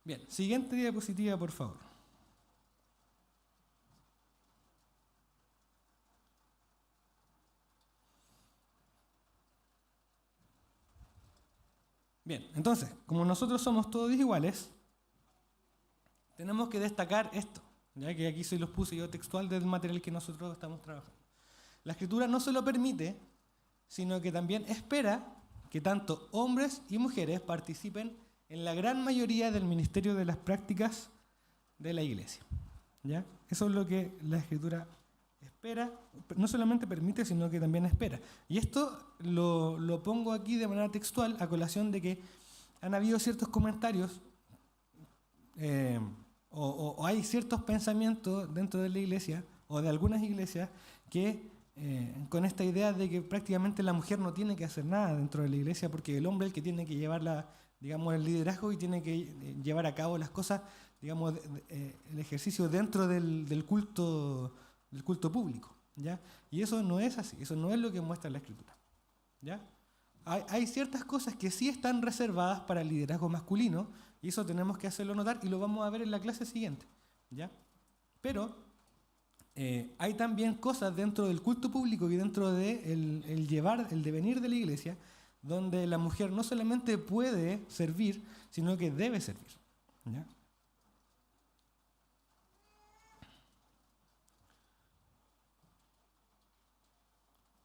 Bien, siguiente diapositiva, por favor. Bien, entonces, como nosotros somos todos iguales, tenemos que destacar esto, ya que aquí se los puse yo textual del material que nosotros estamos trabajando. La Escritura no solo permite, sino que también espera que tanto hombres y mujeres participen en la gran mayoría del ministerio de las prácticas de la Iglesia. ¿Ya? Eso es lo que la Escritura espera, no solamente permite, sino que también espera. Y esto lo pongo aquí de manera textual a colación de que han habido ciertos comentarios o hay ciertos pensamientos dentro de la Iglesia o de algunas iglesias que con esta idea de que prácticamente la mujer no tiene que hacer nada dentro de la Iglesia porque el hombre es el que tiene que llevar digamos, el liderazgo y tiene que llevar a cabo las cosas, digamos, el ejercicio dentro del culto público, ¿ya? Y eso no es así, eso no es lo que muestra la Escritura, ¿ya? Hay ciertas cosas que sí están reservadas para el liderazgo masculino y eso tenemos que hacerlo notar y lo vamos a ver en la clase siguiente, ¿ya? Pero hay también cosas dentro del culto público y dentro de el devenir de la Iglesia donde la mujer no solamente puede servir, sino que debe servir, ¿ya?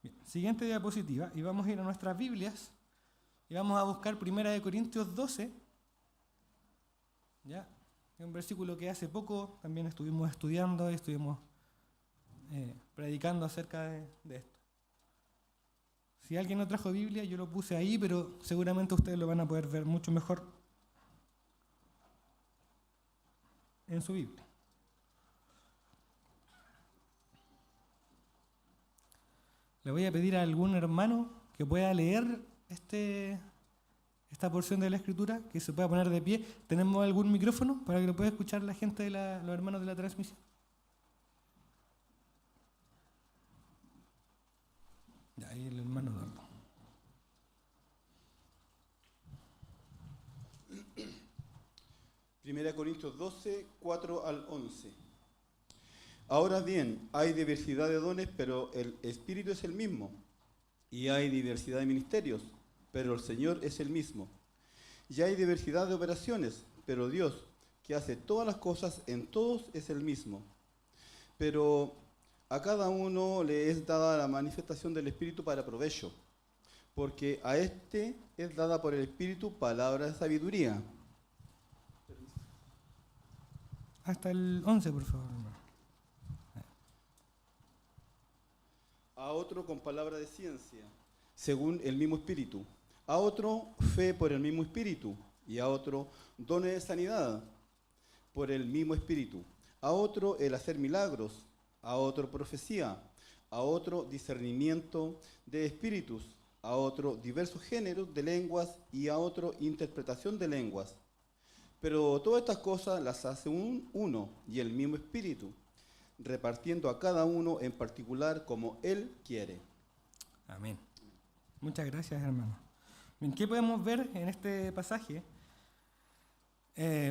Bien, siguiente diapositiva, y vamos a ir a nuestras Biblias y vamos a buscar 1 Corintios 12, ¿ya? Es un versículo que hace poco también estuvimos estudiando y estuvimos predicando acerca de esto. Si alguien no trajo Biblia, yo lo puse ahí, pero seguramente ustedes lo van a poder ver mucho mejor en su Biblia. Le voy a pedir a algún hermano que pueda leer esta porción de la Escritura, que se pueda poner de pie. ¿Tenemos algún micrófono para que lo pueda escuchar la gente, los hermanos de la transmisión? Ya, ahí el hermano Eduardo. Primera Corintios 12, 4 al 11. Ahora bien, hay diversidad de dones, pero el Espíritu es el mismo. Y hay diversidad de ministerios, pero el Señor es el mismo. Y hay diversidad de operaciones, pero Dios, que hace todas las cosas en todos, es el mismo. Pero a cada uno le es dada la manifestación del Espíritu para provecho, porque a este es dada por el Espíritu palabra de sabiduría. Hasta el 11, por favor, hermano. A otro con palabra de ciencia, según el mismo Espíritu. A otro fe por el mismo Espíritu. Y a otro dones de sanidad por el mismo Espíritu. A otro el hacer milagros. A otro profecía. A otro discernimiento de espíritus. A otro diversos géneros de lenguas. Y a otro interpretación de lenguas. Pero todas estas cosas las hace uno y el mismo Espíritu, repartiendo a cada uno en particular como Él quiere. Amén. Muchas gracias, hermano. Bien, ¿qué podemos ver en este pasaje?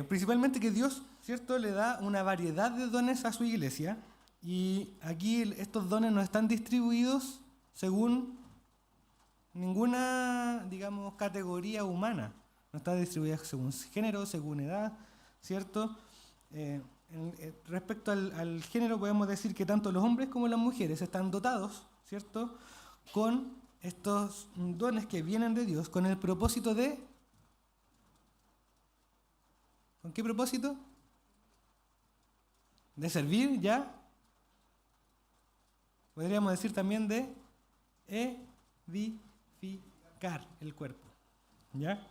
Principalmente que Dios, ¿cierto?, le da una variedad de dones a su iglesia y aquí estos dones no están distribuidos según ninguna, digamos, categoría humana. No está distribuida según género, según edad, ¿cierto? Respecto al género podemos decir que tanto los hombres como las mujeres están dotados, ¿cierto?, con estos dones que vienen de Dios, con el propósito de... ¿Con qué propósito? De servir, ¿ya? Podríamos decir también de edificar el cuerpo, ¿ya?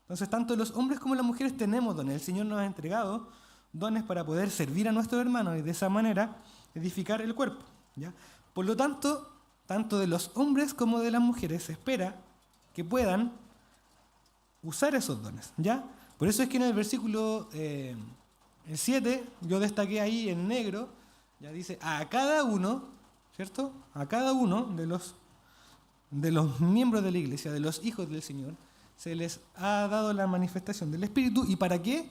Entonces, tanto los hombres como las mujeres tenemos dones. El Señor nos ha entregado dones para poder servir a nuestros hermanos y de esa manera edificar el cuerpo, ¿ya? Por lo tanto, tanto de los hombres como de las mujeres se espera que puedan usar esos dones, ¿ya? Por eso es que en el versículo el 7, yo destaqué ahí en negro, ya dice, a cada uno, ¿cierto? A cada uno de los miembros de la iglesia, de los hijos del Señor, se les ha dado la manifestación del Espíritu. ¿Y para qué?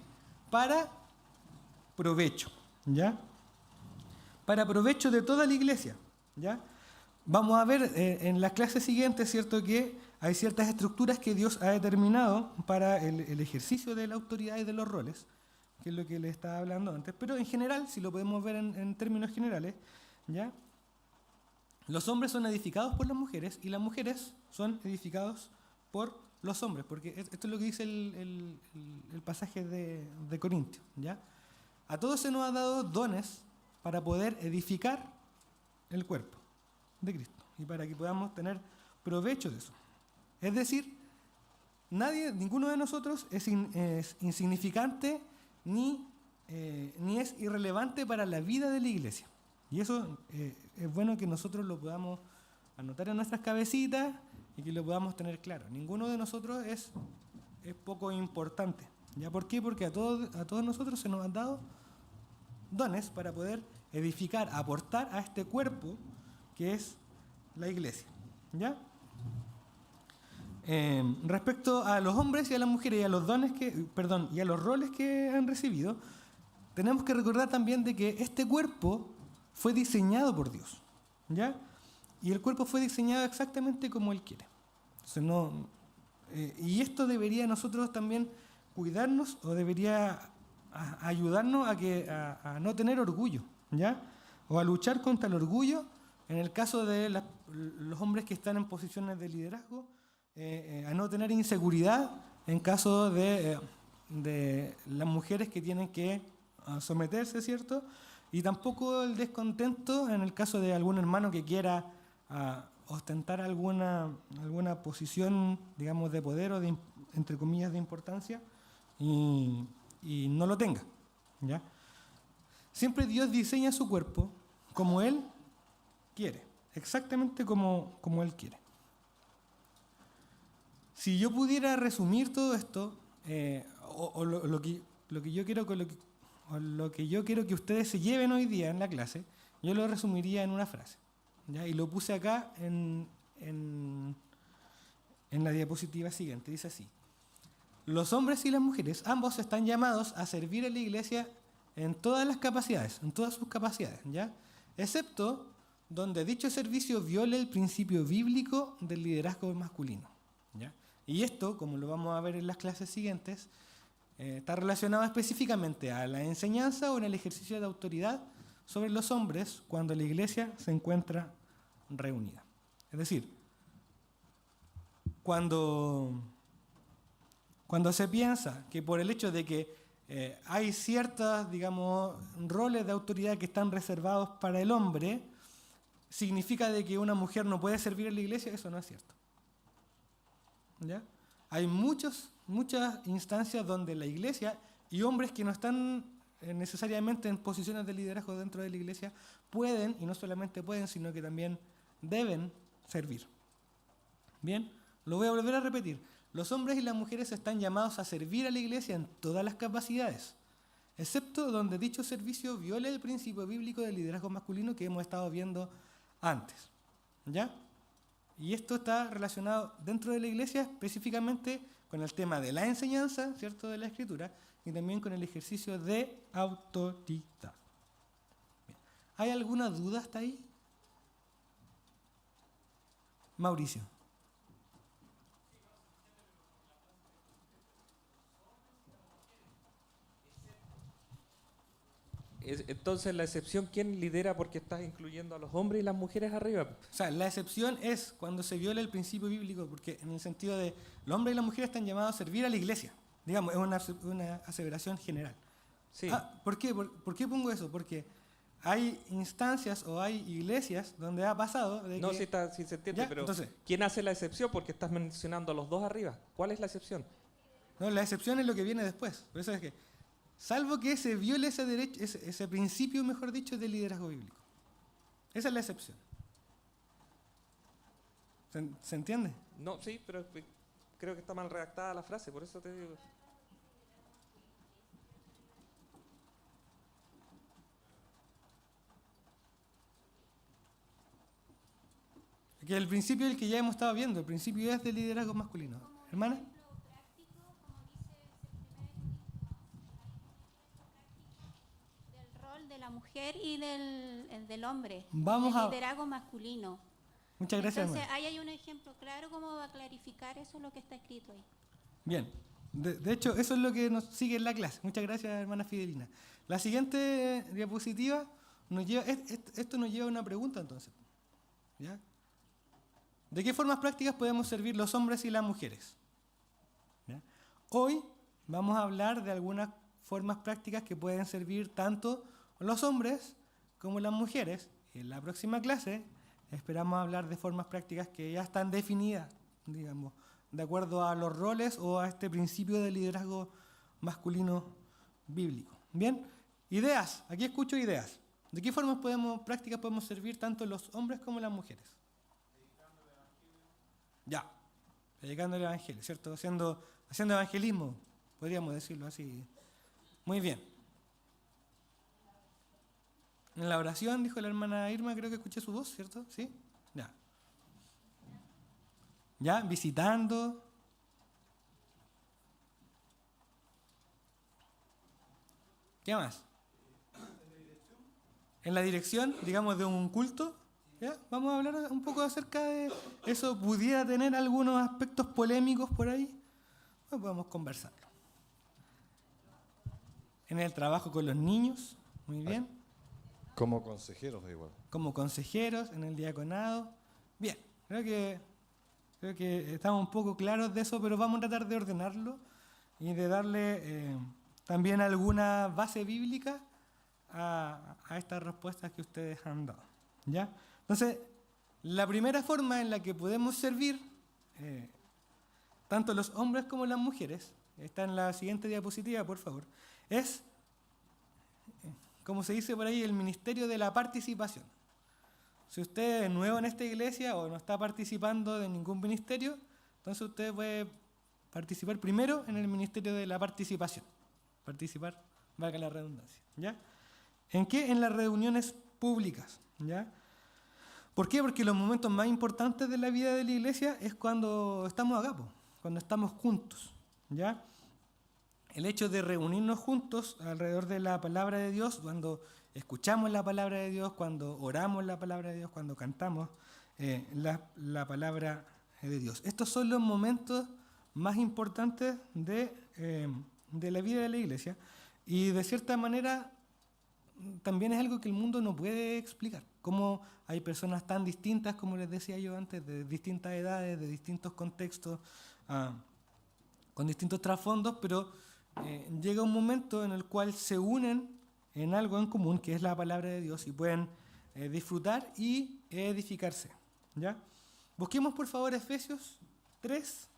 para provecho, ¿ya? Para provecho de toda la iglesia, ¿ya? Vamos a ver en las clases siguientes, ¿cierto?, que hay ciertas estructuras que Dios ha determinado para el ejercicio de la autoridad y de los roles, que es lo que le estaba hablando antes. Pero en general, si lo podemos ver en términos generales, ¿ya? Los hombres son edificados por las mujeres y las mujeres son edificados por los hombres, porque esto es lo que dice el pasaje de Corintios, ¿ya? A todos se nos ha dado dones para poder edificar el cuerpo de Cristo y para que podamos tener provecho de eso. Es decir, ninguno de nosotros es insignificante ni es irrelevante para la vida de la iglesia. Y eso es bueno que nosotros lo podamos anotar en nuestras cabecitas y que lo podamos tener claro. Ninguno de nosotros es poco importante. ¿Ya? ¿Por qué? Porque a todos nosotros se nos han dado dones para poder edificar, aportar a este cuerpo que es la iglesia. ¿Ya? Respecto a los hombres y a las mujeres y a los dones y a los roles que han recibido, tenemos que recordar también de que este cuerpo fue diseñado por Dios, ¿ya? Y el cuerpo fue diseñado exactamente como Él quiere. Entonces, y esto debería nosotros también cuidarnos o debería ayudarnos a no tener orgullo, ¿ya? O a luchar contra el orgullo en el caso de los hombres que están en posiciones de liderazgo, a no tener inseguridad en caso de las mujeres que tienen que someterse, ¿cierto? Y tampoco el descontento en el caso de algún hermano que quiera ostentar alguna posición, digamos, de poder o entre comillas, de importancia y no lo tenga, ¿ya? Siempre Dios diseña su cuerpo como Él quiere, exactamente como Él quiere. Si yo pudiera resumir todo esto, lo que yo quiero que ustedes se lleven hoy día en la clase, yo lo resumiría en una frase, ¿ya? Y lo puse acá en la diapositiva siguiente. Dice así: los hombres y las mujeres, ambos están llamados a servir a la iglesia en todas las capacidades, en todas sus capacidades, ¿ya? Excepto donde dicho servicio viole el principio bíblico del liderazgo masculino, ¿ya? Y esto, como lo vamos a ver en las clases siguientes, está relacionado específicamente a la enseñanza o en el ejercicio de autoridad sobre los hombres cuando la iglesia se encuentra reunida. Es decir, cuando se piensa que por el hecho de que hay ciertos, digamos, roles de autoridad que están reservados para el hombre, significa de que una mujer no puede servir en la iglesia, eso no es cierto, ¿ya? Hay muchas instancias donde la iglesia y hombres que no están necesariamente en posiciones de liderazgo dentro de la iglesia pueden, y no solamente pueden, sino que también deben servir. Bien, lo voy a volver a repetir. Los hombres y las mujeres están llamados a servir a la iglesia en todas las capacidades, excepto donde dicho servicio viole el principio bíblico del liderazgo masculino que hemos estado viendo antes, ¿ya? Y esto está relacionado dentro de la iglesia específicamente con el tema de la enseñanza, ¿cierto?, de la Escritura, y también con el ejercicio de autoridad. Bien. ¿Hay alguna duda hasta ahí? Mauricio. Entonces, la excepción, ¿quién lidera? Porque estás incluyendo a los hombres y las mujeres arriba. O sea, la excepción es cuando se viola el principio bíblico, porque en el sentido de los hombres y las mujeres están llamados a servir a la iglesia. Digamos, es una aseveración general. Sí. ¿Por qué? ¿Por qué pongo eso? Porque hay instancias o hay iglesias donde ha pasado de no, que... sí se entiende, ¿Ya? pero Entonces, ¿quién hace la excepción? Porque estás mencionando a los dos arriba. ¿Cuál es la excepción? no, la excepción es lo que viene después. Por eso es que, salvo que se viole ese derecho, ese principio, mejor dicho, del liderazgo bíblico. Esa es la excepción. ¿Se entiende? No, sí, pero creo que está mal redactada la frase, por eso te digo. Que el principio es el que ya hemos estado viendo, el principio es del liderazgo masculino. ¿Hermana? el de la mujer y el del hombre. Vamos el a- liderazgo masculino. Muchas gracias, Entonces, hermana. ahí hay un ejemplo claro cómo va a clarificar eso lo que está escrito ahí. Bien. De hecho, eso es lo que nos sigue en la clase. Muchas gracias, hermana Fidelina. La siguiente diapositiva nos lleva, esto nos lleva a una pregunta entonces. ¿Ya? ¿De qué formas prácticas podemos servir los hombres y las mujeres? ¿Ya? Hoy vamos a hablar de algunas formas prácticas que pueden servir tanto los hombres como las mujeres. En la próxima clase esperamos hablar de formas prácticas que ya están definidas, digamos, de acuerdo a los roles o a este principio de liderazgo masculino bíblico. Bien, ideas, aquí escucho ideas. ¿De qué formas prácticas podemos servir tanto los hombres como las mujeres? Ya, predicando el evangelio, ¿cierto? Haciendo evangelismo, podríamos decirlo así. Muy bien. En la oración, dijo la hermana Irma, creo que escuché su voz, ¿cierto? ¿Sí? Ya. Ya, visitando. ¿Qué más? En la dirección, digamos, de un culto. ¿Ya? Vamos a hablar un poco acerca de eso. ¿Pudiera tener algunos aspectos polémicos por ahí? Pues podemos conversarlo. En el trabajo con los niños, muy bien. Como consejeros igual. Como consejeros, en el diaconado. Bien, creo que estamos un poco claros de eso, pero vamos a tratar de ordenarlo y de darle también alguna base bíblica a estas respuestas que ustedes han dado. ¿Ya? Entonces, la primera forma en la que podemos servir, tanto los hombres como las mujeres, está en la siguiente diapositiva, por favor, es, como se dice por ahí, el ministerio de la participación. Si usted es nuevo en esta iglesia o no está participando de ningún ministerio, entonces usted puede participar primero en el ministerio de la participación. Participar, valga la redundancia. ¿Ya? ¿En qué? En las reuniones públicas. ¿Ya? ¿Por qué? Porque los momentos más importantes de la vida de la iglesia es cuando estamos acá, cuando estamos juntos. ¿Ya? El hecho de reunirnos juntos alrededor de la palabra de Dios, cuando escuchamos la palabra de Dios, cuando oramos la palabra de Dios, cuando cantamos la palabra de Dios. Estos son los momentos más importantes de la vida de la iglesia y de cierta manera también es algo que el mundo no puede explicar. Cómo hay personas tan distintas, como les decía yo antes, de distintas edades, de distintos contextos, con distintos trasfondos, pero llega un momento en el cual se unen en algo en común, que es la palabra de Dios, y pueden disfrutar y edificarse. ¿Ya? Busquemos por favor Efesios 3.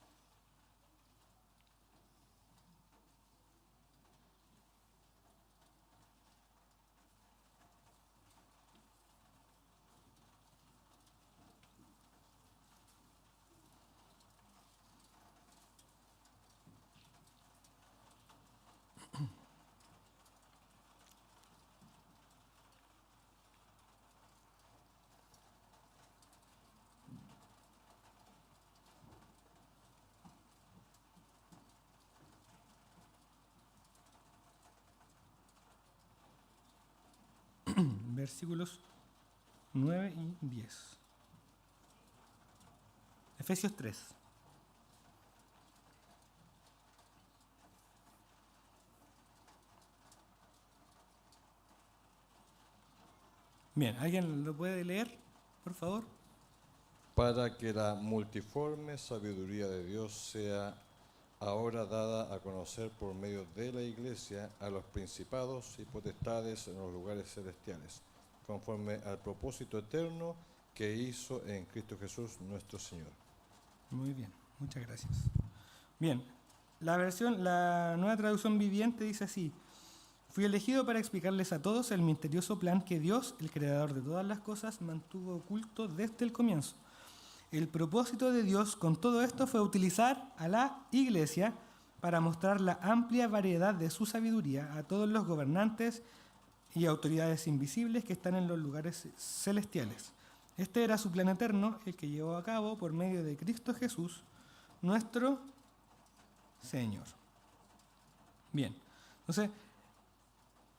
Versículos 9 y 10. Efesios 3. Bien, ¿alguien lo puede leer, por favor? Para que la multiforme sabiduría de Dios sea ahora dada a conocer por medio de la Iglesia a los principados y potestades en los lugares celestiales, conforme al propósito eterno que hizo en Cristo Jesús nuestro Señor. Muy bien, muchas gracias. Bien, la nueva traducción viviente dice así: fui elegido para explicarles a todos el misterioso plan que Dios, el creador de todas las cosas, mantuvo oculto desde el comienzo. El propósito de Dios con todo esto fue utilizar a la Iglesia para mostrar la amplia variedad de su sabiduría a todos los gobernantes y autoridades invisibles que están en los lugares celestiales. Este era su plan eterno, el que llevó a cabo por medio de Cristo Jesús, nuestro Señor. Bien, entonces,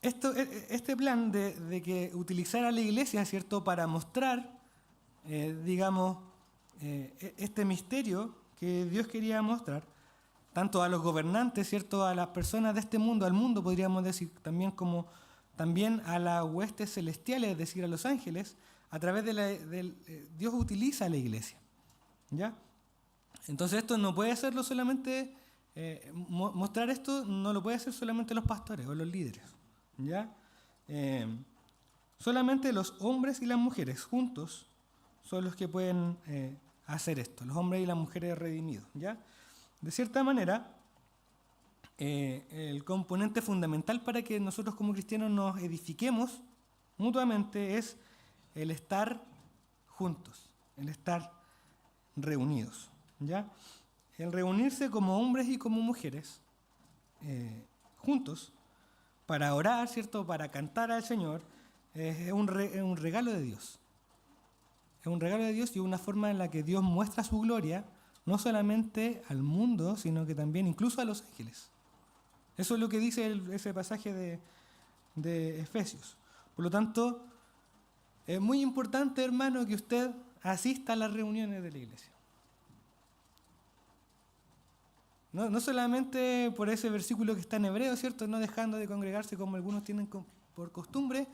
Este plan de que utilizar a la iglesia, ¿cierto?, para mostrar, digamos, este misterio que Dios quería mostrar, tanto a los gobernantes, ¿cierto?, a las personas de este mundo, al mundo podríamos decir, también como también a las huestes celestiales, es decir, a los ángeles, a través de Dios utiliza a la iglesia, ¿ya? Entonces esto no puede hacerlo solamente, mostrar esto no lo puede hacer solamente los pastores o los líderes, ¿ya? Solamente los hombres y las mujeres juntos son los que pueden hacer esto, los hombres y las mujeres redimidos, ¿ya? De cierta manera, el componente fundamental para que nosotros como cristianos nos edifiquemos mutuamente es el estar juntos, el estar reunidos, ¿ya? El reunirse como hombres y como mujeres juntos para orar, ¿cierto?, para cantar al Señor, es un regalo de Dios. Es un regalo de Dios y una forma en la que Dios muestra su gloria, no solamente al mundo, sino que también incluso a los ángeles. Eso es lo que dice ese pasaje de Efesios. Por lo tanto, es muy importante, hermano, que usted asista a las reuniones de la iglesia. No solamente por ese versículo que está en hebreo, ¿cierto?, no dejando de congregarse como algunos tienen por costumbre,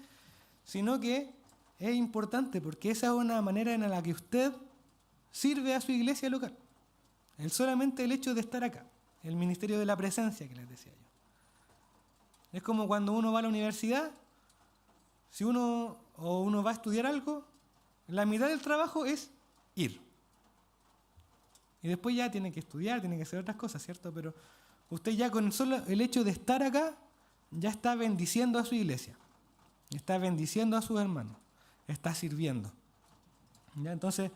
sino que es importante porque esa es una manera en la que usted sirve a su iglesia local. Solamente el hecho de estar acá, el ministerio de la presencia que les decía yo. Es como cuando uno va a la universidad, si uno va a estudiar algo, la mitad del trabajo es ir. Y después ya tiene que estudiar, tiene que hacer otras cosas, ¿cierto? Pero usted ya con solo el hecho de estar acá, ya está bendiciendo a su iglesia, está bendiciendo a sus hermanos, está sirviendo, ¿ya? Entonces,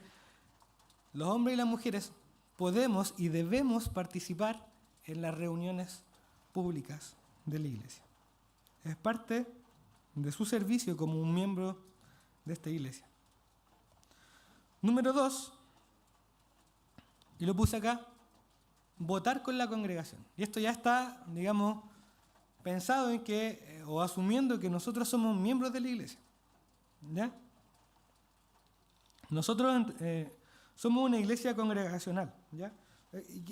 los hombres y las mujeres podemos y debemos participar en las reuniones públicas de la iglesia. Es parte de su servicio como un miembro de esta iglesia. Número 2, y lo puse acá, votar con la congregación. Y esto ya está, digamos, pensado en que, o asumiendo que nosotros somos miembros de la iglesia, ¿ya? Nosotros somos una iglesia congregacional, ¿ya?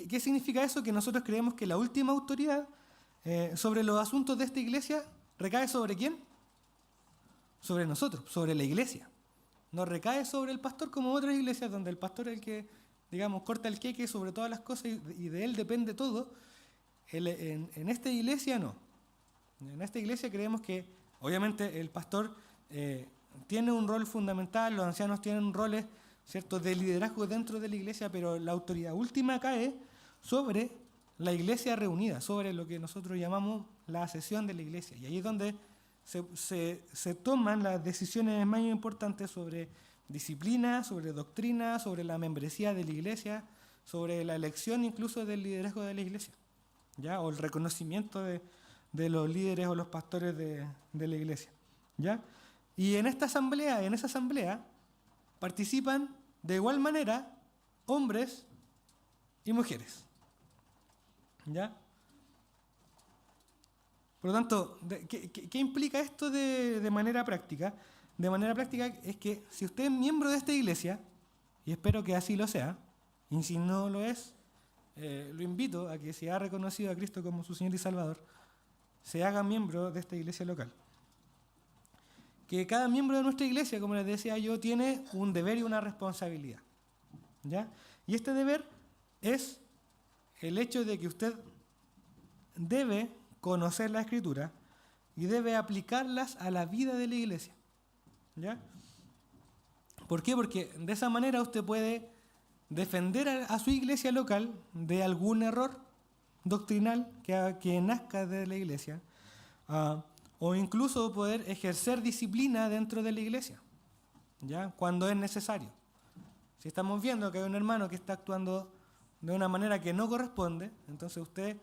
¿Qué significa eso? Que nosotros creemos que la última autoridad sobre los asuntos de esta iglesia recae ¿sobre quién? Sobre nosotros, sobre la iglesia. No recae sobre el pastor como otras iglesias donde el pastor es el que, digamos, corta el queque sobre todas las cosas y de él depende todo. En esta iglesia no. En esta iglesia creemos que, obviamente, el pastor tiene un rol fundamental, los ancianos tienen roles, ¿cierto?, de liderazgo dentro de la iglesia, pero la autoridad última cae sobre la iglesia reunida, sobre lo que nosotros llamamos la sesión de la iglesia. Y ahí es donde se toman las decisiones más importantes sobre disciplina, sobre doctrina, sobre la membresía de la iglesia, sobre la elección incluso del liderazgo de la iglesia, ¿ya? O el reconocimiento de los líderes o los pastores de la iglesia, ¿ya? Y en esa asamblea, participan de igual manera hombres y mujeres, ¿ya? Por lo tanto, ¿qué implica esto de manera práctica? De manera práctica es que si usted es miembro de esta iglesia, y espero que así lo sea, y si no lo es, lo invito a que si ha reconocido a Cristo como su Señor y Salvador, se haga miembro de esta iglesia local. Que cada miembro de nuestra iglesia, como les decía yo, tiene un deber y una responsabilidad, ¿ya? Y este deber es el hecho de que usted debe conocer la Escritura y debe aplicarlas a la vida de la iglesia, ¿ya? ¿Por qué? Porque de esa manera usted puede defender a su iglesia local de algún error doctrinal que nazca de la iglesia, o incluso poder ejercer disciplina dentro de la iglesia, ¿ya? Cuando es necesario. Si estamos viendo que hay un hermano que está actuando de una manera que no corresponde, entonces usted,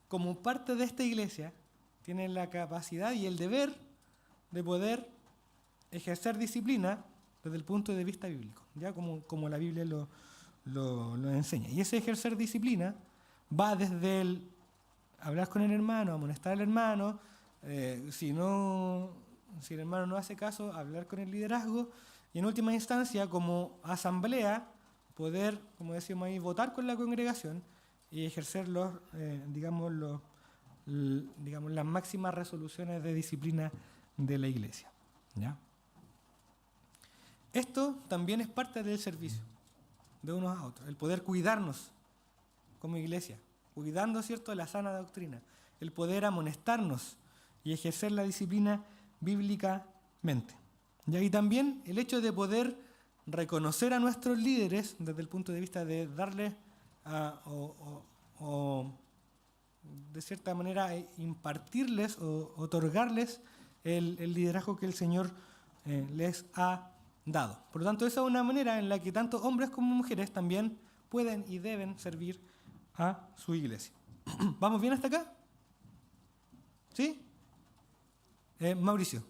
como parte de esta iglesia, tiene la capacidad y el deber de poder ejercer disciplina desde el punto de vista bíblico, ¿ya? Como la Biblia lo enseña. Y ese ejercer disciplina va desde el hablar con el hermano, amonestar al hermano, Si el hermano no hace caso, hablar con el liderazgo y en última instancia, como asamblea, poder, como decimos ahí, votar con la congregación y ejercer digamos, las máximas resoluciones de disciplina de la iglesia. ¿Ya? Esto también es parte del servicio de unos a otros, el poder cuidarnos como iglesia, cuidando, ¿cierto?, la sana doctrina, el poder amonestarnos y ejercer la disciplina bíblicamente. ¿Ya? Y también el hecho de poder reconocer a nuestros líderes desde el punto de vista de darles o de cierta manera impartirles o otorgarles el liderazgo que el Señor les ha dado. Por lo tanto, esa es una manera en la que tanto hombres como mujeres también pueden y deben servir a su iglesia. ¿Vamos bien hasta acá? ¿Sí? Mauricio.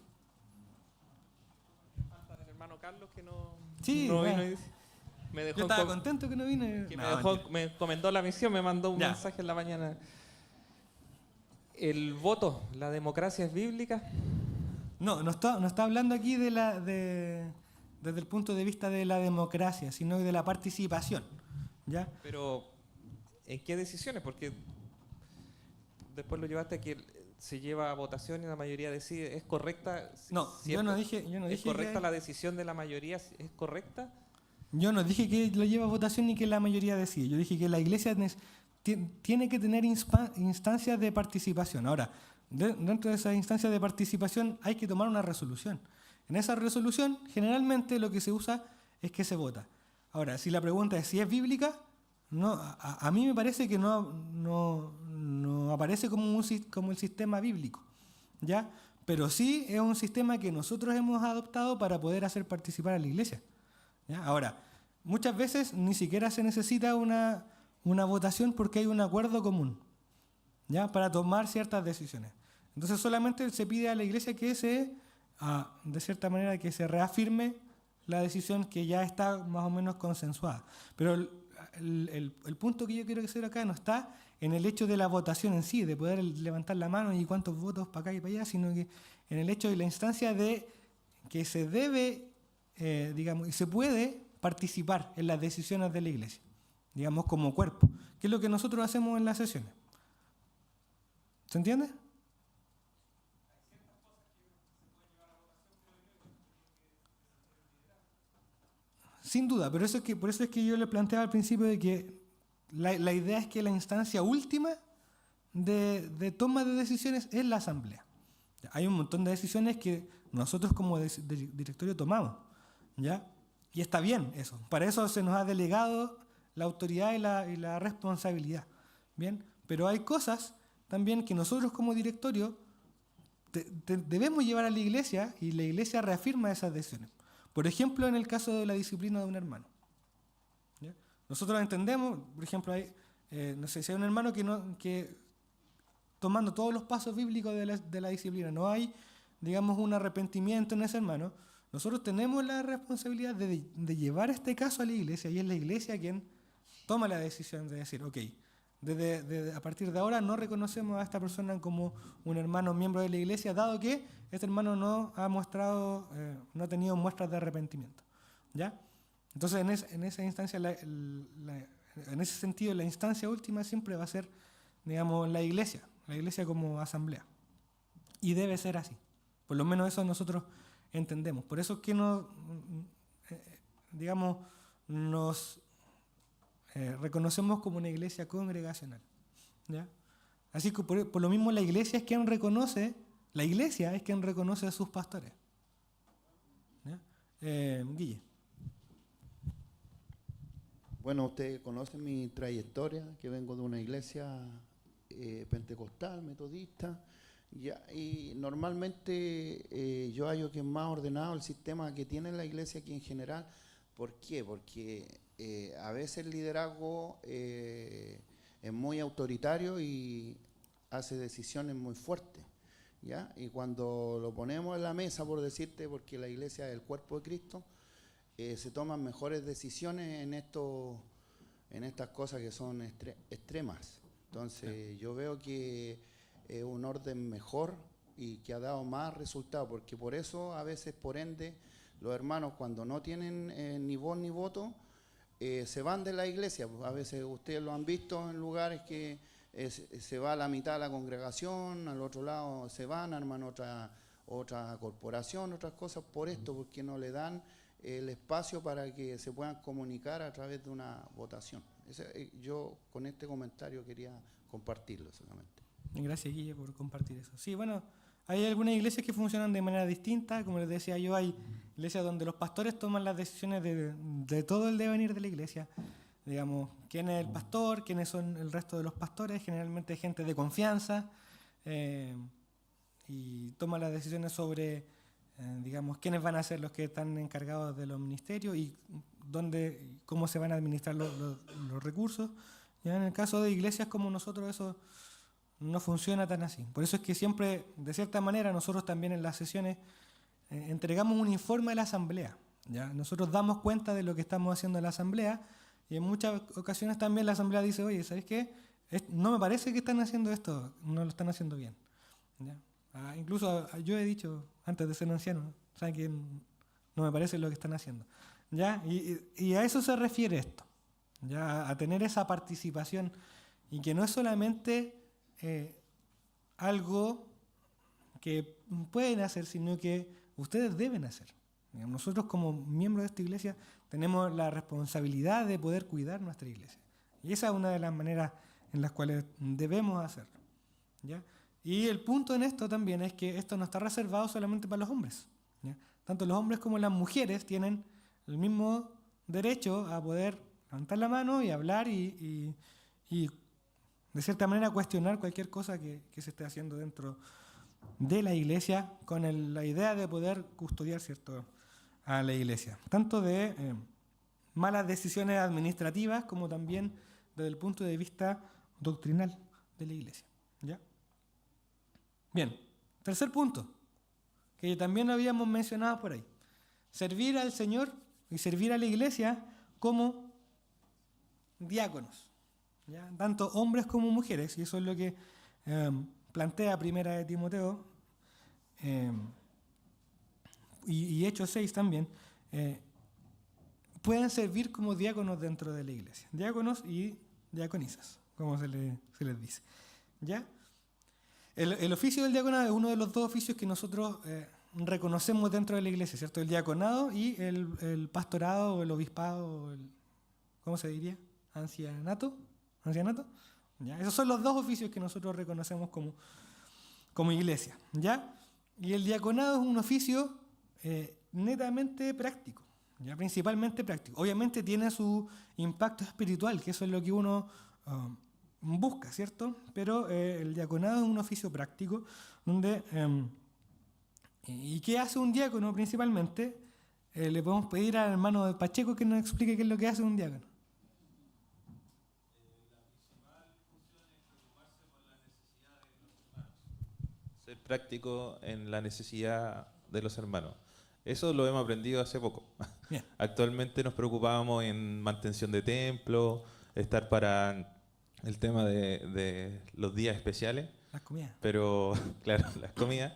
Falta del hermano Carlos que no, Sí, no vino bueno. y me dejó Yo estaba contento que no vine. que No, mentira. me encomendó la misión, me mandó un Ya. mensaje en la mañana. El voto, la democracia es bíblica. No está hablando aquí desde el punto de vista de la democracia, sino de la participación. ¿Ya? Pero, ¿en qué decisiones? Porque después lo llevaste a que se lleva a votación y la mayoría decide. ¿Es correcta? No, yo no dije ¿Es correcta que, la decisión de la mayoría? ¿Es correcta? yo no dije que lo lleva a votación ni que la mayoría decide. Yo dije que la iglesia tiene que tener instancias de participación. Ahora, dentro de esas instancias de participación hay que tomar una resolución. En esa resolución, generalmente lo que se usa es que se vota. Ahora, si la pregunta es si es bíblica, no, a mí me parece que no aparece como el sistema bíblico, ¿ya? Pero sí es un sistema que nosotros hemos adoptado para poder hacer participar a la iglesia, ¿ya? Ahora, muchas veces ni siquiera se necesita una votación porque hay un acuerdo común, ¿ya?, para tomar ciertas decisiones. Entonces solamente se pide a la iglesia que de cierta manera, que se reafirme la decisión que ya está más o menos consensuada. Pero el punto que yo quiero hacer acá no está en el hecho de la votación en sí, de poder levantar la mano y cuántos votos para acá y para allá, sino que en el hecho de la instancia de que se debe, digamos, y se puede participar en las decisiones de la iglesia, digamos, como cuerpo, que es lo que nosotros hacemos en las sesiones. ¿Se entiende? Sin duda, pero por eso es que yo le planteaba al principio de que la idea es que la instancia última de toma de decisiones es la asamblea. Hay un montón de decisiones que nosotros como directorio tomamos, ¿ya? Y está bien eso. Para eso se nos ha delegado la autoridad y la responsabilidad, ¿bien? Pero hay cosas también que nosotros como directorio debemos llevar a la iglesia y la iglesia reafirma esas decisiones. Por ejemplo, en el caso de la disciplina de un hermano, ¿ya? Nosotros entendemos, por ejemplo, no sé, si hay un hermano que tomando todos los pasos bíblicos de la disciplina, no hay, digamos, un arrepentimiento en ese hermano, nosotros tenemos la responsabilidad de llevar este caso a la iglesia y es la iglesia quien toma la decisión de decir, ok, a partir de ahora no reconocemos a esta persona como un hermano miembro de la iglesia, dado que este hermano no ha mostrado, no ha tenido muestras de arrepentimiento, ¿ya? Entonces, en esa instancia, en ese sentido, la instancia última siempre va a ser, digamos, la iglesia como asamblea. Y debe ser así. Por lo menos eso nosotros entendemos. Por eso es que digamos, nos reconocemos como una iglesia congregacional, ¿ya? Así que por lo mismo la iglesia es quien reconoce a sus pastores, ¿ya? Guille. Bueno, ustedes conocen mi trayectoria, que vengo de una iglesia pentecostal, metodista, y normalmente yo hallo que es más ordenado el sistema que tiene la iglesia aquí en general. ¿Por qué? Porque a veces el liderazgo es muy autoritario y hace decisiones muy fuertes, ¿ya? Y cuando lo ponemos en la mesa, por decirte, porque la iglesia es el cuerpo de Cristo, se toman mejores decisiones en estas cosas que son extremas. Entonces yo veo que es un orden mejor y que ha dado más resultados, porque por eso a veces, por ende, los hermanos cuando no tienen ni voz ni voto, se van de la iglesia. A veces ustedes lo han visto en lugares que se va a la mitad de la congregación, al otro lado se van, arman otra corporación, otras cosas por esto, porque no le dan el espacio para que se puedan comunicar a través de una votación. Yo con este comentario quería compartirlo solamente. Gracias, Guille, por compartir eso. Sí, bueno, hay algunas iglesias que funcionan de manera distinta. Como les decía yo, hay iglesias donde los pastores toman las decisiones de todo el devenir de la iglesia. Digamos, quién es el pastor, quiénes son el resto de los pastores, generalmente gente de confianza, y toman las decisiones sobre, digamos, quiénes van a ser los que están encargados de los ministerios y cómo se van a administrar los recursos. Ya en el caso de iglesias como nosotros eso no funciona tan así. Por eso es que siempre, de cierta manera, nosotros también en las sesiones entregamos un informe a la asamblea. ¿Ya? Nosotros damos cuenta de lo que estamos haciendo en la asamblea y en muchas ocasiones también la asamblea dice, oye, ¿sabes qué? No me parece que están haciendo esto, no lo están haciendo bien. ¿Ya? Incluso yo he dicho, antes de ser anciano, ¿saben qué? No me parece lo que están haciendo. ¿Ya? Y a eso se refiere esto, ¿ya? A tener esa participación y que no es solamente algo que pueden hacer, sino que ustedes deben hacer. Nosotros como miembros de esta iglesia tenemos la responsabilidad de poder cuidar nuestra iglesia. Y esa es una de las maneras en las cuales debemos hacerlo. ¿Ya? Y el punto en esto también es que esto no está reservado solamente para los hombres. ¿Ya? Tanto los hombres como las mujeres tienen el mismo derecho a poder levantar la mano y hablar y de cierta manera cuestionar cualquier cosa que se esté haciendo dentro de la iglesia con la idea de poder custodiar, ¿cierto?, a la iglesia. Tanto de malas decisiones administrativas como también desde el punto de vista doctrinal de la iglesia. ¿Ya? Bien, tercer punto, que también habíamos mencionado por ahí. Servir al Señor y servir a la iglesia como diáconos. ¿Ya? Tanto hombres como mujeres, y eso es lo que plantea Primera de Timoteo y Hechos 6 también, pueden servir como diáconos dentro de la iglesia. Diáconos y diaconisas, como se les dice. ¿Ya? El oficio del diaconado es uno de los dos oficios que nosotros reconocemos dentro de la iglesia, ¿cierto? El diaconado y el pastorado o el obispado, ¿cómo se diría? ¿Ancianato? ¿Ya? Esos son los dos oficios que nosotros reconocemos como iglesia. ¿Ya? Y el diaconado es un oficio netamente práctico, ¿ya? Principalmente práctico. Obviamente tiene su impacto espiritual, que eso es lo que uno busca, ¿cierto? Pero el diaconado es un oficio práctico donde... ¿Y qué hace un diácono principalmente? Le podemos pedir al hermano Pacheco que nos explique qué es lo que hace un diácono. Ser práctico en la necesidad de los hermanos. Eso lo hemos aprendido hace poco. Bien. Actualmente nos preocupábamos en mantención de templo, estar para el tema de los días especiales. Las comidas. Pero, claro, las comidas.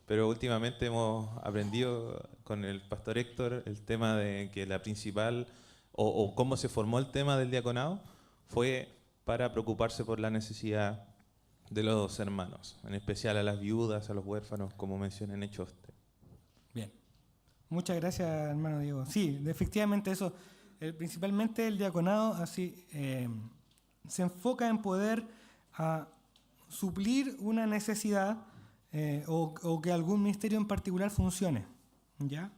Pero últimamente hemos aprendido con el pastor Héctor el tema de que la principal, o cómo se formó el tema del diaconado, fue para preocuparse por la necesidad de los hermanos, en especial a las viudas, a los huérfanos, como menciona en Hechos. Bien. Muchas gracias, hermano Diego. Sí, efectivamente eso. Principalmente el diaconado así se enfoca en poder suplir una necesidad o que algún ministerio en particular funcione. ¿Ya?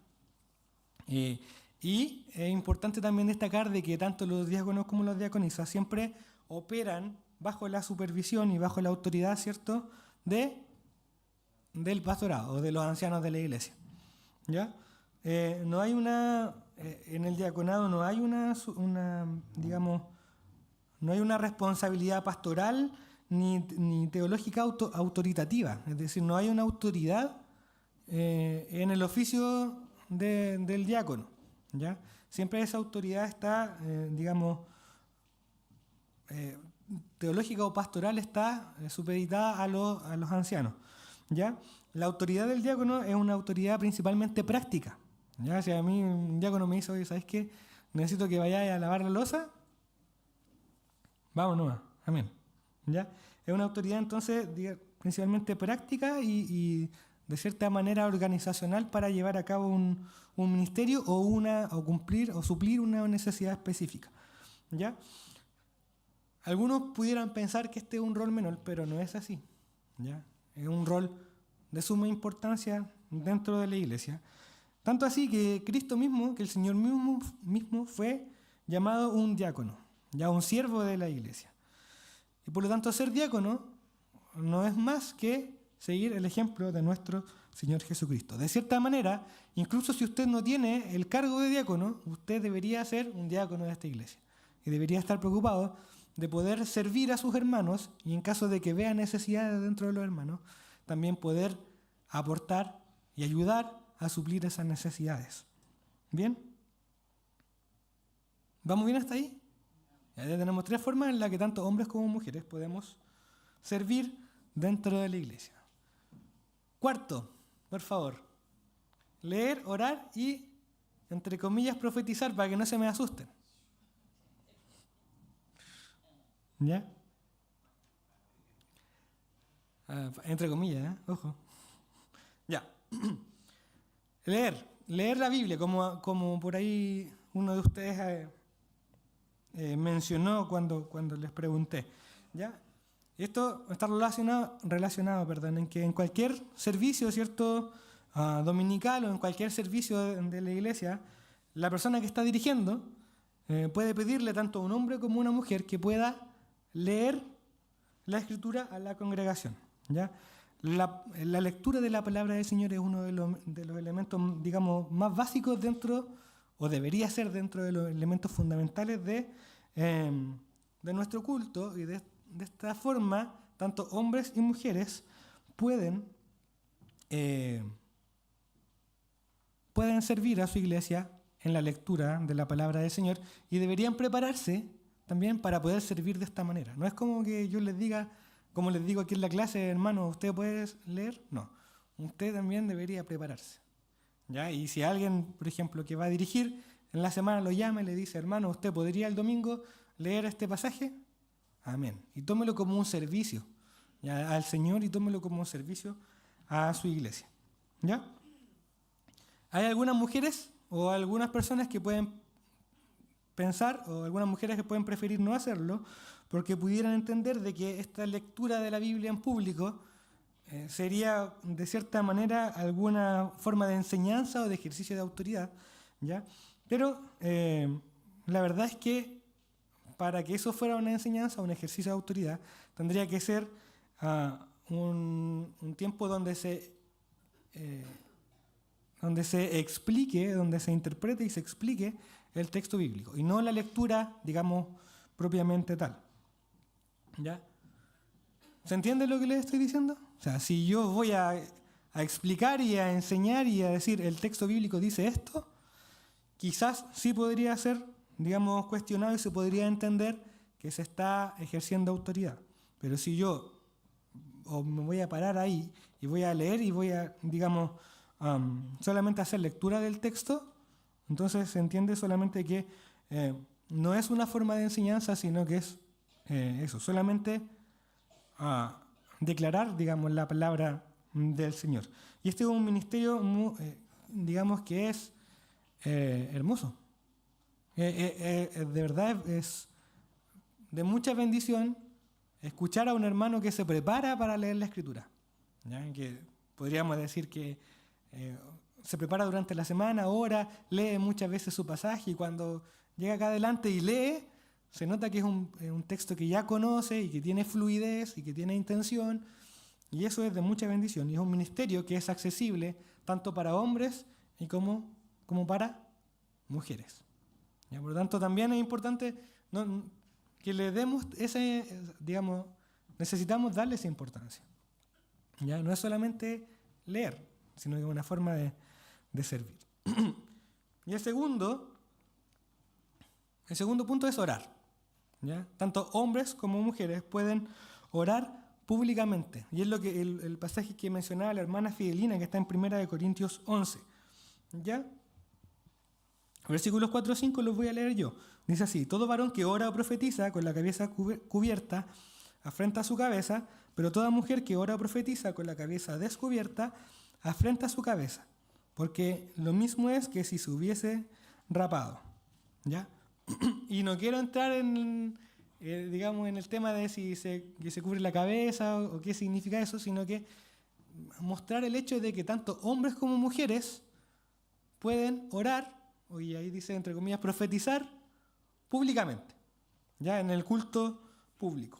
Y es importante también destacar de que tanto los diáconos como las diaconisas siempre operan bajo la supervisión y bajo la autoridad, ¿cierto?, del pastorado o de los ancianos de la iglesia. ¿Ya? No hay en el diaconado no hay digamos, no hay una responsabilidad pastoral ni teológica autoritativa. Es decir, no hay una autoridad en el oficio del diácono. ¿Ya? Siempre esa autoridad está, digamos, teológica o pastoral está supeditada a los ancianos. ¿ya? La autoridad del diácono es una autoridad principalmente práctica, ¿ya? Si a mí un diácono me dice, oye, ¿sabes qué? Necesito que vayáis a lavar la loza, vamos nomás, amén, ¿ya? Es una autoridad entonces principalmente práctica y de cierta manera organizacional para llevar a cabo un ministerio o cumplir o suplir una necesidad específica, ¿ya? Algunos pudieran pensar que este es un rol menor, pero no es así, ¿ya? Es un rol de suma importancia dentro de la iglesia. Tanto así que Cristo mismo, que el Señor mismo fue llamado un diácono, ya un siervo de la iglesia. Y por lo tanto ser diácono no es más que seguir el ejemplo de nuestro Señor Jesucristo. De cierta manera, incluso si usted no tiene el cargo de diácono, usted debería ser un diácono de esta iglesia. Y debería estar preocupado de poder servir a sus hermanos y en caso de que vea necesidades dentro de los hermanos, también poder aportar y ayudar a suplir esas necesidades. ¿Bien? ¿Vamos bien hasta ahí? Ya tenemos 3 formas en las que tanto hombres como mujeres podemos servir dentro de la iglesia. Cuarto, por favor, leer, orar y, entre comillas, profetizar para que no se me asusten. ¿Ya? Entre comillas, ojo. Ya. Leer la Biblia, como por ahí uno de ustedes mencionó cuando les pregunté. ¿Ya? Esto está relacionado, en que en cualquier servicio, ¿cierto? Dominical o en cualquier servicio de la iglesia, la persona que está dirigiendo puede pedirle tanto a un hombre como a una mujer que pueda leer la Escritura a la congregación, ¿ya? La lectura de la palabra del Señor es uno de los elementos, digamos, más básicos dentro, o debería ser dentro de los elementos fundamentales de nuestro culto, y de esta forma, tanto hombres y mujeres pueden servir a su iglesia en la lectura de la palabra del Señor y deberían prepararse también para poder servir de esta manera. No es como que yo les diga, como les digo aquí en la clase, hermano, ¿usted puede leer? No, usted también debería prepararse, ¿ya? Y si alguien, por ejemplo, que va a dirigir, en la semana lo llama y le dice, hermano, ¿usted podría el domingo leer este pasaje? Amén. Y tómelo como un servicio, ¿ya? Al Señor, y tómelo como un servicio a su iglesia, ¿ya? Hay algunas mujeres o algunas personas que pueden pensar, o algunas mujeres que pueden preferir no hacerlo, porque pudieran entender de que esta lectura de la Biblia en público sería de cierta manera alguna forma de enseñanza o de ejercicio de autoridad, ¿ya? Pero la verdad es que para que eso fuera una enseñanza o un ejercicio de autoridad, tendría que ser un tiempo donde se explique, donde se interprete y se explique el texto bíblico, y no la lectura, digamos, propiamente tal. ¿Ya? ¿Se entiende lo que les estoy diciendo? O sea, si yo voy a explicar y a enseñar y a decir el texto bíblico dice esto, quizás sí podría ser, digamos, cuestionado y se podría entender que se está ejerciendo autoridad. Pero si yo me voy a parar ahí y voy a leer y voy a, digamos, solamente hacer lectura del texto, entonces se entiende solamente que no es una forma de enseñanza, sino que es eso, solamente declarar, digamos, la palabra del Señor. Y este es un ministerio, digamos, que es hermoso. De verdad es de mucha bendición escuchar a un hermano que se prepara para leer la Escritura, ¿ya? Que podríamos decir que se prepara durante la semana, ora, lee muchas veces su pasaje, y cuando llega acá adelante y lee, se nota que es un texto que ya conoce y que tiene fluidez y que tiene intención, y eso es de mucha bendición. Y es un ministerio que es accesible tanto para hombres y como para mujeres, ¿ya? Por lo tanto, también es importante que le demos digamos, necesitamos darle esa importancia, ¿ya? No es solamente leer, sino que es una forma de servir. Y el segundo punto es orar, ¿ya? Tanto hombres como mujeres pueden orar públicamente. Y es lo que el pasaje que mencionaba la hermana Fidelina, que está en 1 Corintios 11. ¿Ya? Versículos 4 a 5 los voy a leer yo. Dice así: todo varón que ora o profetiza con la cabeza cubierta afrenta su cabeza, pero toda mujer que ora o profetiza con la cabeza descubierta afrenta su cabeza, porque lo mismo es que si se hubiese rapado. ¿Ya? Y no quiero entrar en, digamos, en el tema de si que se cubre la cabeza o qué significa eso, sino que mostrar el hecho de que tanto hombres como mujeres pueden orar, y ahí dice entre comillas profetizar, públicamente, ya en el culto público.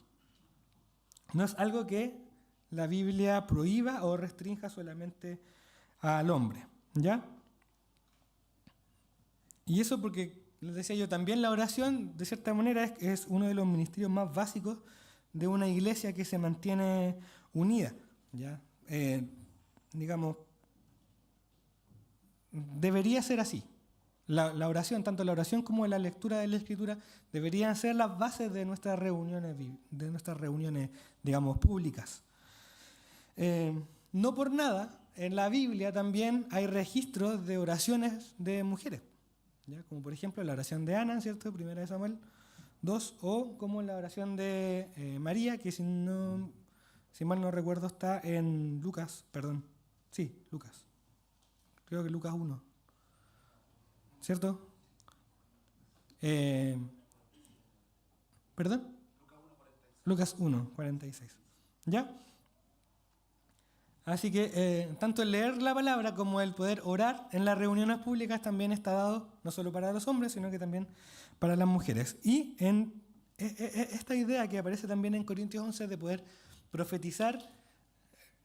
No es algo que la Biblia prohíba o restrinja solamente al hombre, ¿ya? Y eso porque, les decía yo, también la oración, de cierta manera, es uno de los ministerios más básicos de una iglesia que se mantiene unida, ¿ya? Digamos, debería ser así. La oración, tanto la oración como la lectura de la Escritura, deberían ser las bases de nuestras reuniones, digamos, públicas. No por nada, en la Biblia también hay registros de oraciones de mujeres, ¿ya? Como por ejemplo la oración de Ana, ¿cierto? 1 Samuel 2, o como la oración de María, que si mal no recuerdo está en Lucas, Lucas. Creo que Lucas 1. ¿Cierto? ¿Perdón? Lucas 1, 46. ¿Ya? Así que tanto el leer la palabra como el poder orar en las reuniones públicas también está dado no solo para los hombres, sino que también para las mujeres. Y en esta idea que aparece también en Corintios 11 de poder profetizar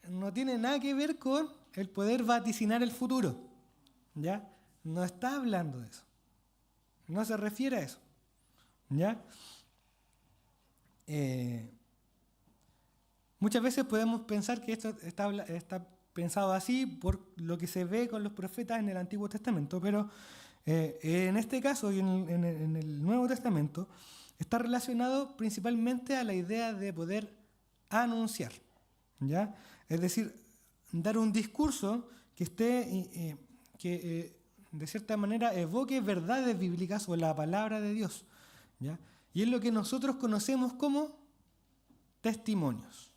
no tiene nada que ver con el poder vaticinar el futuro, ¿ya? No está hablando de eso. No se refiere a eso, ¿ya? Muchas veces podemos pensar que esto está pensado así por lo que se ve con los profetas en el Antiguo Testamento, pero en este caso y en el Nuevo Testamento está relacionado principalmente a la idea de poder anunciar, ¿ya? Es decir, dar un discurso que esté, de cierta manera evoque verdades bíblicas o la palabra de Dios, ¿ya? Y es lo que nosotros conocemos como testimonios.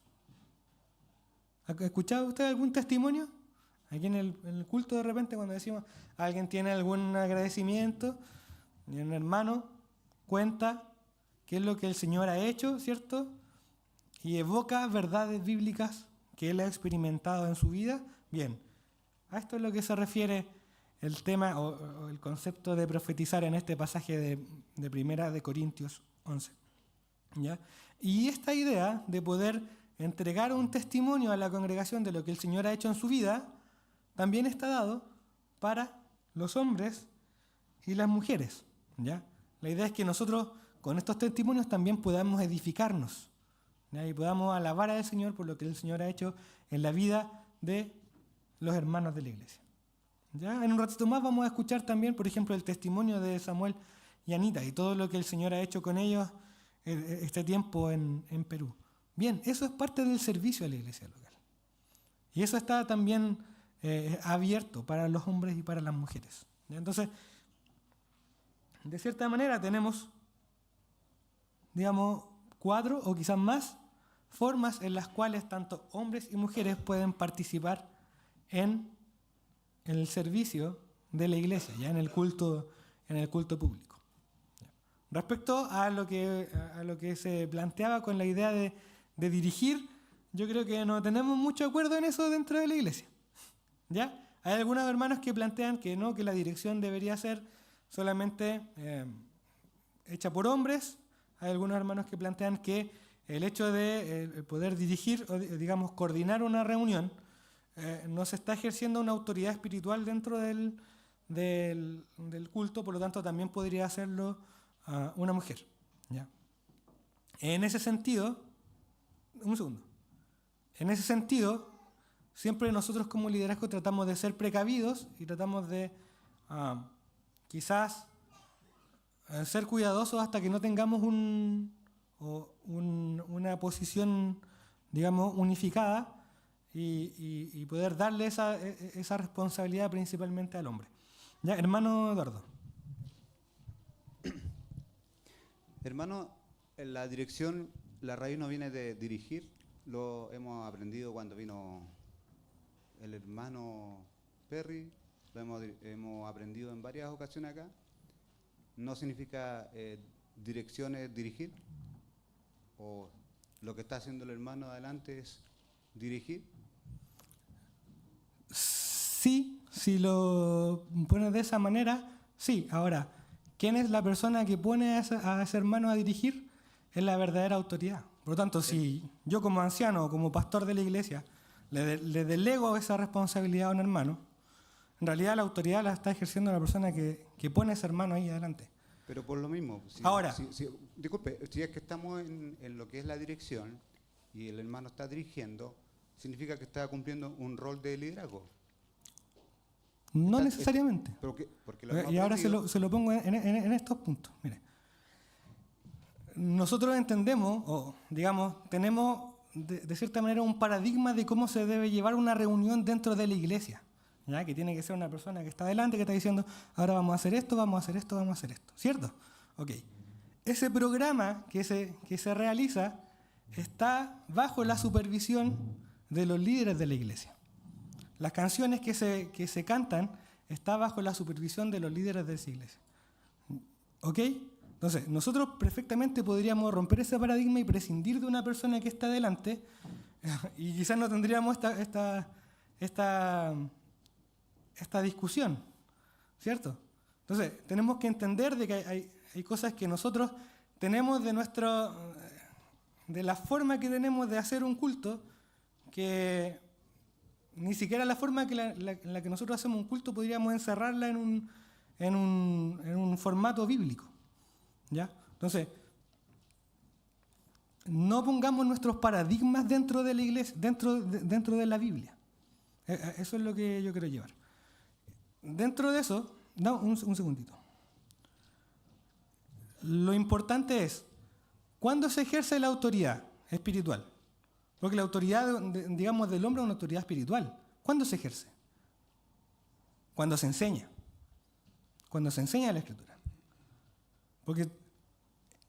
¿Ha escuchado usted algún testimonio? Aquí en el culto de repente cuando decimos alguien tiene algún agradecimiento, y un hermano cuenta qué es lo que el Señor ha hecho, ¿cierto? Y evoca verdades bíblicas que él ha experimentado en su vida. Bien, a esto es lo que se refiere el tema o el concepto de profetizar en este pasaje de 1 Corintios 11. ¿Ya? Y esta idea de poder entregar un testimonio a la congregación de lo que el Señor ha hecho en su vida, también está dado para los hombres y las mujeres, ¿ya? La idea es que nosotros con estos testimonios también podamos edificarnos, ¿ya? Y podamos alabar al Señor por lo que el Señor ha hecho en la vida de los hermanos de la iglesia. ¿Ya? En un ratito más vamos a escuchar también, por ejemplo, el testimonio de Samuel y Anita y todo lo que el Señor ha hecho con ellos este tiempo en Perú. Bien, eso es parte del servicio a la iglesia local. Y eso está también abierto para los hombres y para las mujeres. ¿Ya? Entonces, de cierta manera tenemos, digamos, 4 o quizás más formas en las cuales tanto hombres y mujeres pueden participar en el servicio de la iglesia, ya en el culto público. Respecto a lo que se planteaba con la idea de dirigir, yo creo que no tenemos mucho acuerdo en eso dentro de la iglesia. ¿Ya? Hay algunos hermanos que plantean que no, que la dirección debería ser solamente hecha por hombres. Hay algunos hermanos que plantean que el hecho de poder dirigir o digamos coordinar una reunión no se está ejerciendo una autoridad espiritual dentro del culto, por lo tanto también podría hacerlo una mujer. ¿Ya? En ese sentido, siempre nosotros como liderazgo tratamos de ser precavidos y tratamos de quizás ser cuidadosos hasta que no tengamos una posición digamos, unificada y poder darle esa responsabilidad principalmente al hombre. Ya, hermano Eduardo. Hermano, en la dirección, la raíz no viene de dirigir, lo hemos aprendido cuando vino el hermano Perry, lo hemos aprendido en varias ocasiones acá. No significa dirección es dirigir, o lo que está haciendo el hermano adelante es dirigir. Sí, si lo pones de esa manera, sí. Ahora, ¿quién es la persona que pone a ese hermano a dirigir? Es la verdadera autoridad. Por lo tanto, si yo como anciano o como pastor de la iglesia le delego esa responsabilidad a un hermano, en realidad la autoridad la está ejerciendo la persona que pone a ese hermano ahí adelante. Pero por lo mismo, Ahora. Disculpe, si es que estamos en lo que es la dirección y el hermano está dirigiendo, significa que está cumpliendo un rol de liderazgo. No necesariamente. Porque lo hemos Y ahora aprendido. se lo pongo en estos puntos. Mire, nosotros entendemos, o digamos, tenemos de cierta manera un paradigma de cómo se debe llevar una reunión dentro de la iglesia. ¿Ya? Que tiene que ser una persona que está adelante, que está diciendo, ahora vamos a hacer esto, vamos a hacer esto, vamos a hacer esto. ¿Cierto? Ok. Ese programa que se realiza está bajo la supervisión de los líderes de la iglesia. Las canciones que se cantan están bajo la supervisión de los líderes de esa iglesia. ¿Ok? Entonces, nosotros perfectamente podríamos romper ese paradigma y prescindir de una persona que está adelante y quizás no tendríamos esta discusión, ¿cierto? Entonces, tenemos que entender de que hay cosas que nosotros tenemos de la forma que tenemos de hacer un culto, que ni siquiera la forma en la que nosotros hacemos un culto podríamos encerrarla en un formato bíblico, ¿ya? Entonces, no pongamos nuestros paradigmas dentro de la iglesia, dentro de la Biblia. Eso es lo que yo quiero llevar. Dentro de eso, un segundito. Lo importante es, ¿cuándo se ejerce la autoridad espiritual? Porque la autoridad, digamos, del hombre es una autoridad espiritual. ¿Cuándo se ejerce? Cuando se enseña. Cuando se enseña la Escritura. Porque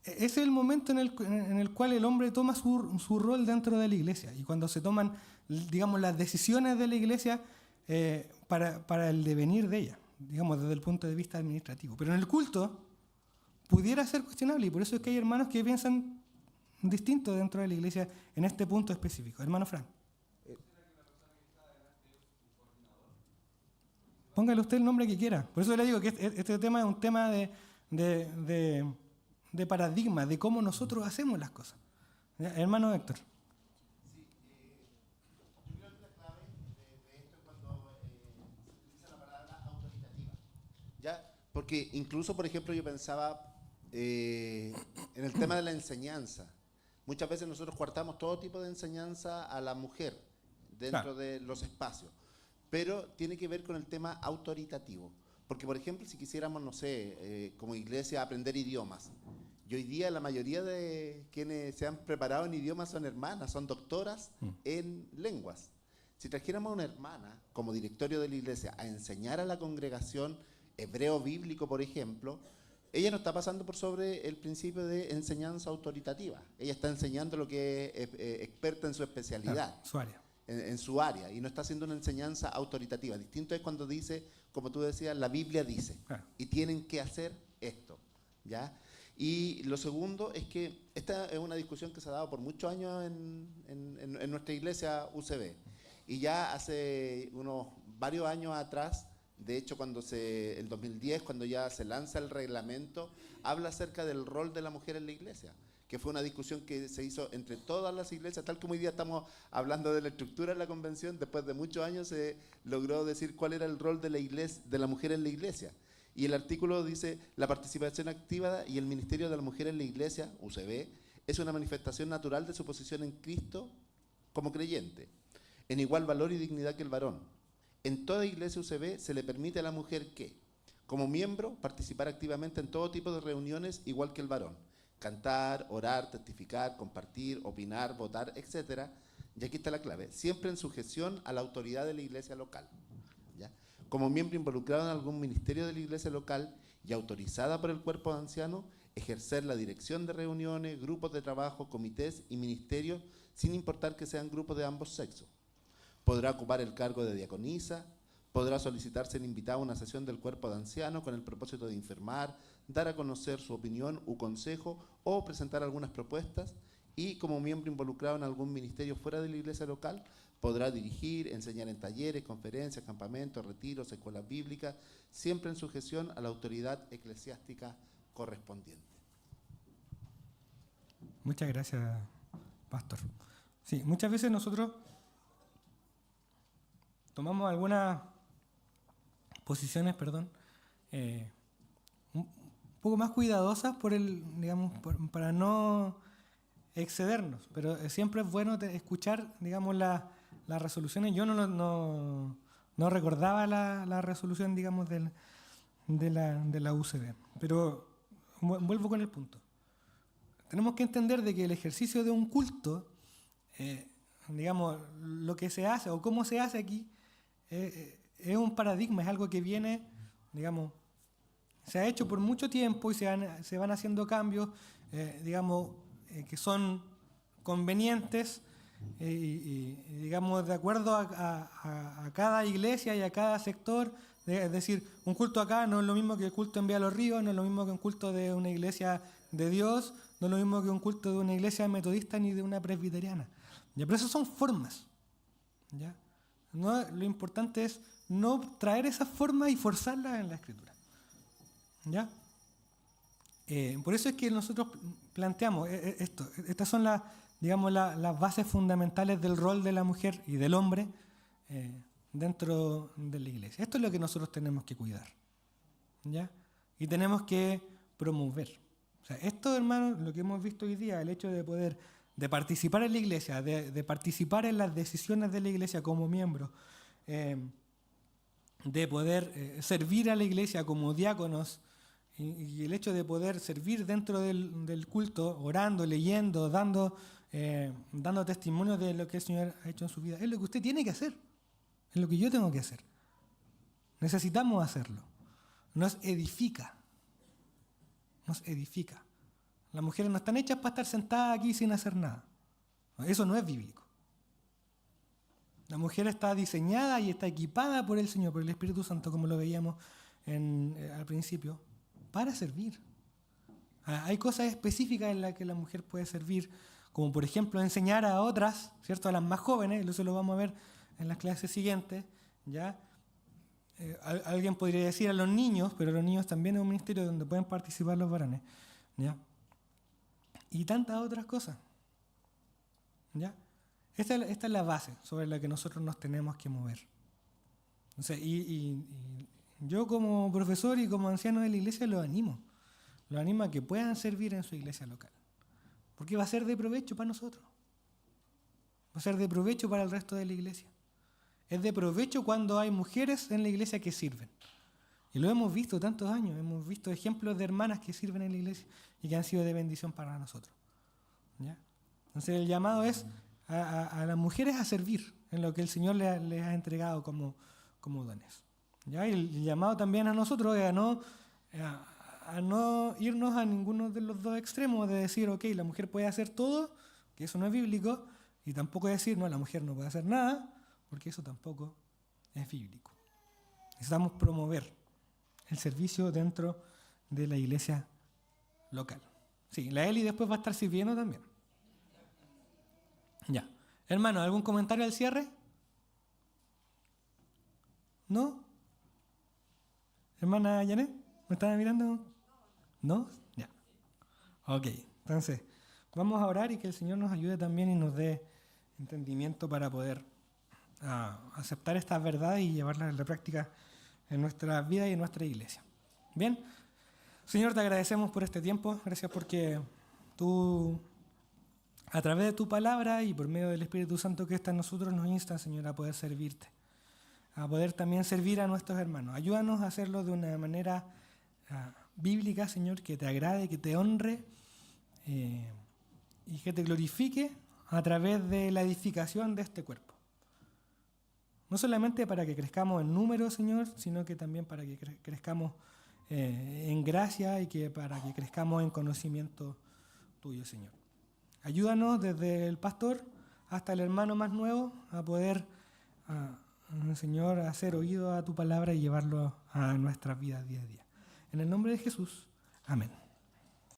ese es el momento en el cual el hombre toma su rol dentro de la iglesia. Y cuando se toman, digamos, las decisiones de la iglesia para el devenir de ella, digamos, desde el punto de vista administrativo. Pero en el culto pudiera ser cuestionable, y por eso es que hay hermanos que piensan distinto dentro de la iglesia en este punto específico. Hermano Frank. Póngale usted el nombre que quiera. Por eso le digo que este tema es un tema de paradigma, de cómo nosotros hacemos las cosas. ¿Ya? Hermano Héctor. Yo creo que la clave de esto es cuando se utiliza la palabra autoritativa. ¿Ya? Porque incluso, por ejemplo, yo pensaba en el tema de la enseñanza. Muchas veces nosotros coartamos todo tipo de enseñanza a la mujer dentro de los espacios, pero tiene que ver con el tema autoritativo. Porque, por ejemplo, si quisiéramos, no sé, como iglesia aprender idiomas, y hoy día la mayoría de quienes se han preparado en idiomas son hermanas, son doctoras en lenguas. Si trajéramos a una hermana como directorio de la iglesia a enseñar a la congregación hebreo bíblico, por ejemplo, ella no está pasando por sobre el principio de enseñanza autoritativa. Ella está enseñando lo que es experta en su especialidad. Su área. En su área, y no está haciendo una enseñanza autoritativa. Distinto es cuando dice, como tú decías, la Biblia dice, y tienen que hacer esto, ¿ya? Y lo segundo es que esta es una discusión que se ha dado por muchos años en nuestra iglesia UCB, y ya hace unos varios años atrás, de hecho el 2010, cuando ya se lanza el reglamento, habla acerca del rol de la mujer en la iglesia, que fue una discusión que se hizo entre todas las iglesias, tal como hoy día estamos hablando de la estructura de la convención. Después de muchos años se logró decir cuál era el rol de la iglesia, de la mujer en la iglesia. Y el artículo dice, la participación activa y el ministerio de la mujer en la iglesia, UCB, es una manifestación natural de su posición en Cristo como creyente, en igual valor y dignidad que el varón. En toda iglesia UCB se le permite a la mujer que, como miembro, participar activamente en todo tipo de reuniones igual que el varón. Cantar, orar, testificar, compartir, opinar, votar, etc., y aquí está la clave, siempre en sujeción a la autoridad de la iglesia local. ¿Ya? Como miembro involucrado en algún ministerio de la iglesia local y autorizada por el cuerpo de ancianos, ejercer la dirección de reuniones, grupos de trabajo, comités y ministerios, sin importar que sean grupos de ambos sexos. Podrá ocupar el cargo de diaconisa, podrá solicitar ser invitado a una sesión del cuerpo de ancianos con el propósito de informar, dar a conocer su opinión u consejo o presentar algunas propuestas, y como miembro involucrado en algún ministerio fuera de la iglesia local, podrá dirigir, enseñar en talleres, conferencias, campamentos, retiros, escuelas bíblicas, siempre en sujeción a la autoridad eclesiástica correspondiente. Muchas gracias, pastor. Sí, muchas veces nosotros tomamos algunas posiciones, un poco más cuidadosas para no excedernos, pero siempre es bueno escuchar, las resoluciones. Yo no recordaba la resolución, de la UCD, pero vuelvo con el punto. Tenemos que entender de que el ejercicio de un culto, lo que se hace o cómo se hace aquí, es un paradigma, es algo que viene, se ha hecho por mucho tiempo y se van haciendo cambios, que son convenientes y de acuerdo a cada iglesia y a cada sector. Es decir, un culto acá no es lo mismo que el culto en Vía Los Ríos, no es lo mismo que un culto de una iglesia de Dios, no es lo mismo que un culto de una iglesia metodista ni de una presbiteriana. ¿Ya? Pero esas son formas. ¿Ya? No, lo importante es no traer esas formas y forzarlas en la Escritura. ¿Ya? Por eso es que nosotros planteamos esto. Estas son las bases fundamentales del rol de la mujer y del hombre dentro de la iglesia. Esto es lo que nosotros tenemos que cuidar. ¿Ya? Y tenemos que promover. O sea, esto, hermanos, lo que hemos visto hoy día, el hecho de participar en la iglesia, de participar en las decisiones de la iglesia como miembro, de poder servir a la iglesia como diáconos, y el hecho de poder servir dentro del culto, orando, leyendo, dando testimonio de lo que el Señor ha hecho en su vida, es lo que usted tiene que hacer, es lo que yo tengo que hacer. Necesitamos hacerlo. Nos edifica. Nos edifica. Las mujeres no están hechas para estar sentadas aquí sin hacer nada. Eso no es bíblico. La mujer está diseñada y está equipada por el Señor, por el Espíritu Santo, como lo veíamos al principio, para servir. Hay cosas específicas en las que la mujer puede servir, como por ejemplo enseñar a otras, ¿cierto? A las más jóvenes, eso lo vamos a ver en las clases siguientes, ¿ya? Alguien podría decir a los niños, pero los niños también es un ministerio donde pueden participar los varones, ¿ya? Y tantas otras cosas, ¿ya? Esta es la base sobre la que nosotros nos tenemos que mover. O sea, y yo como profesor y como anciano de la iglesia los animo a que puedan servir en su iglesia local, porque va a ser de provecho para nosotros, va a ser de provecho para el resto de la iglesia. Es de provecho cuando hay mujeres en la iglesia que sirven. Y lo hemos visto tantos años, hemos visto ejemplos de hermanas que sirven en la iglesia y que han sido de bendición para nosotros. ¿Ya? Entonces el llamado es a las mujeres a servir en lo que el Señor les ha entregado como dones. ¿Ya? Y el llamado también a nosotros es a no irnos a ninguno de los dos extremos, de decir, ok, la mujer puede hacer todo, que eso no es bíblico, y tampoco decir, no, la mujer no puede hacer nada, porque eso tampoco es bíblico. Necesitamos promover el servicio dentro de la iglesia local. Sí, la Eli después va a estar sirviendo también. Ya. Hermano, ¿algún comentario al cierre? ¿No? Hermana Janet, ¿me están mirando? ¿No? Ya. Ok, entonces, vamos a orar y que el Señor nos ayude también y nos dé entendimiento para poder aceptar estas verdades y llevarlas a la práctica en nuestra vida y en nuestra iglesia. Bien, Señor, te agradecemos por este tiempo, gracias porque tú, a través de tu palabra y por medio del Espíritu Santo que está en nosotros, nos instas, Señor, a poder servirte, a poder también servir a nuestros hermanos. Ayúdanos a hacerlo de una manera bíblica, Señor, que te agrade, que te honre y que te glorifique a través de la edificación de este cuerpo. No solamente para que crezcamos en número, Señor, sino que también para que crezcamos en gracia y para que crezcamos en conocimiento tuyo, Señor. Ayúdanos desde el pastor hasta el hermano más nuevo a poder, Señor, hacer oído a tu palabra y llevarlo a nuestras vidas día a día. En el nombre de Jesús, amén.